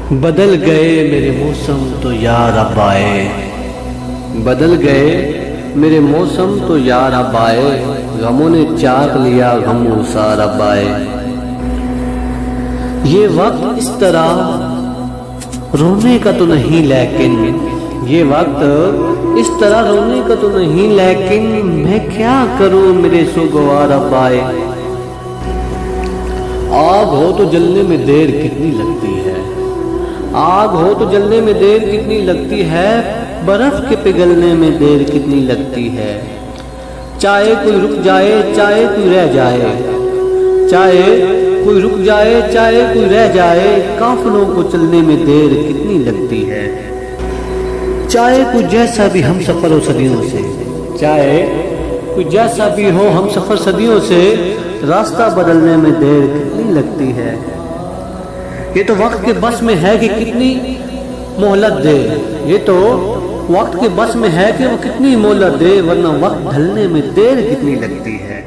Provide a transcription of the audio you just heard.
बदल गए मेरे मौसम तो यार अब आए। बदल गए मेरे मौसम तो यार अब आए। गमों ने चाक लिया गम उसार अब आए। ये वक्त इस तरह रोने का तो नहीं लेकिन, ये वक्त इस तरह रोने का तो नहीं लेकिन, मैं क्या करूं मेरे सुगवार अब आए। आग हो तो जलने में देर कितनी लगती है, आग हो तो जलने में देर कितनी लगती है, बर्फ के पिघलने में देर कितनी लगती है। चाहे कोई रुक जाए चाहे कोई रह जाए, चाहे कोई रुक जाए चाहे कोई रह जाए, काफिलों को चलने में देर कितनी लगती है। चाहे कोई जैसा भी हम सफर हो सदियों से, चाहे कोई जैसा भी हो हम सफर सदियों से, रास्ता बदलने में देर कितनी लगती है। ये तो वक्त के बस में है कि कितनी मोहलत दे, ये तो वक्त के बस में है कि वो कितनी मोहलत दे, वरना वक्त ढलने में देर कितनी लगती है।